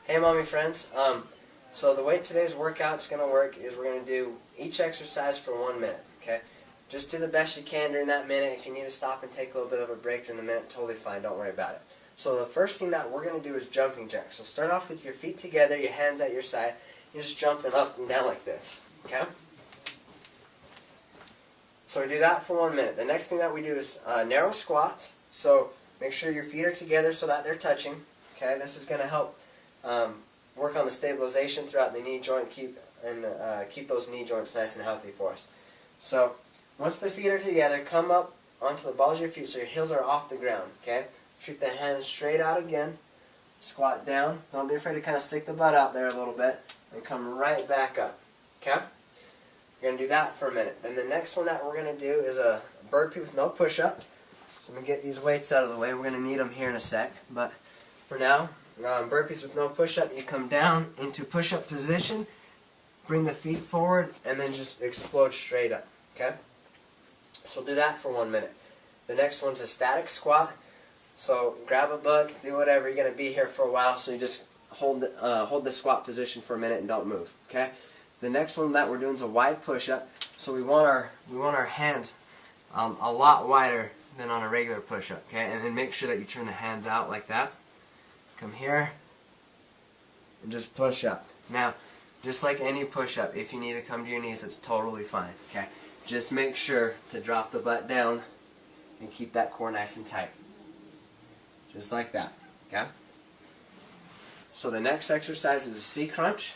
Hey mommy friends, so the way today's workout's going to work is we're going to do each exercise for 1 minute, okay? Just do the best you can during that minute. If you need to stop and take a little bit of a break during the minute, totally fine, don't worry about it. So the first thing that we're going to do is jumping jacks. So start off with your feet together, your hands at your side, you're just jumping up and down like this, okay? So we do that for 1 minute. The next thing that we do is narrow squats. So make sure your feet are together so that they're touching, okay? This is going to help work on the stabilization throughout the knee joint, keep those knee joints nice and healthy for us. So once the feet are together, come up onto the balls of your feet so your heels are off the ground, okay? Shoot the hands straight out again, squat down, don't be afraid to kind of stick the butt out there a little bit, and come right back up, okay? We're going to do that for a minute. Then the next one that we're going to do is a burpee with no push-up. So I'm going to get these weights out of the way. We're going to need them here in a sec, but for now, burpees with no push-up, you come down into push-up position, bring the feet forward, and then just explode straight up, okay? So do that for 1 minute. The next one's a static squat. So grab a book, do whatever, you're going to be here for a while, so you just hold the squat position for a minute and don't move, okay? The next one that we're doing is a wide push-up. So we want our hands a lot wider than on a regular push-up, okay? And then make sure that you turn the hands out like that. Come here, and just push up. Now, just like any push-up, if you need to come to your knees, it's totally fine, okay? Just make sure to drop the butt down and keep that core nice and tight. Just like that, okay? So the next exercise is a C-crunch.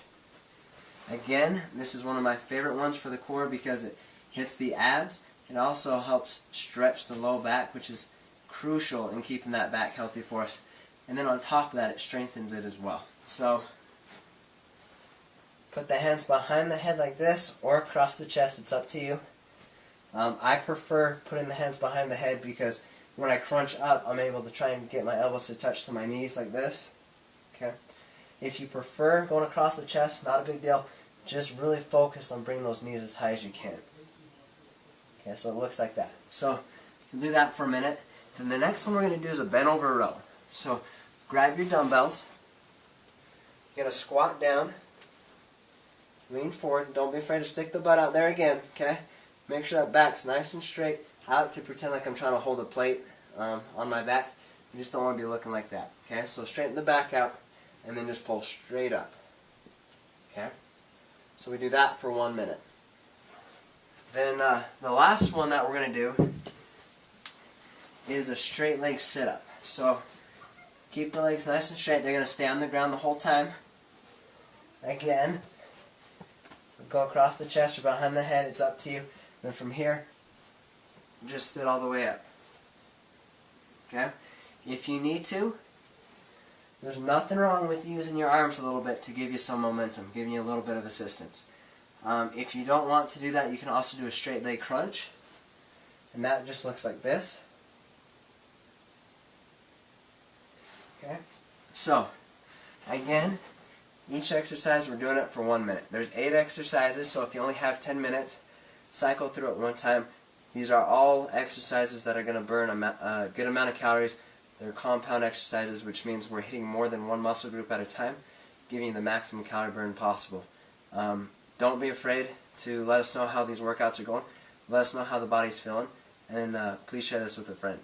Again, this is one of my favorite ones for the core because it hits the abs. It also helps stretch the low back, which is crucial in keeping that back healthy for us. And then on top of that, it strengthens it as well. So, put the hands behind the head like this or across the chest. It's up to you. I prefer putting the hands behind the head because when I crunch up, I'm able to try and get my elbows to touch to my knees like this. Okay. If you prefer going across the chest, not a big deal. Just really focus on bringing those knees as high as you can. Okay, so it looks like that. So, you do that for a minute. Then the next one we're going to do is a bent over row. So, grab your dumbbells, you're going to squat down, lean forward, don't be afraid to stick the butt out there again, okay? Make sure that back's nice and straight. I like to pretend like I'm trying to hold a plate on my back. You just don't want to be looking like that, okay? So straighten the back out, and then just pull straight up, okay? So we do that for 1 minute. Then the last one that we're going to do is a straight leg sit-up. So, keep the legs nice and straight. They're going to stay on the ground the whole time. Again, go across the chest or behind the head. It's up to you. Then from here, just sit all the way up. Okay? If you need to, there's nothing wrong with using your arms a little bit to give you some momentum, giving you a little bit of assistance. If you don't want to do that, you can also do a straight leg crunch. And that just looks like this. Okay, so again, each exercise we're doing it for 1 minute. There's 8 exercises, so if you only have 10 minutes, cycle through it one time. These are all exercises that are going to burn a good amount of calories. They're compound exercises, which means we're hitting more than one muscle group at a time, giving you the maximum calorie burn possible. Don't be afraid to let us know how these workouts are going. Let us know how the body's feeling, and please share this with a friend.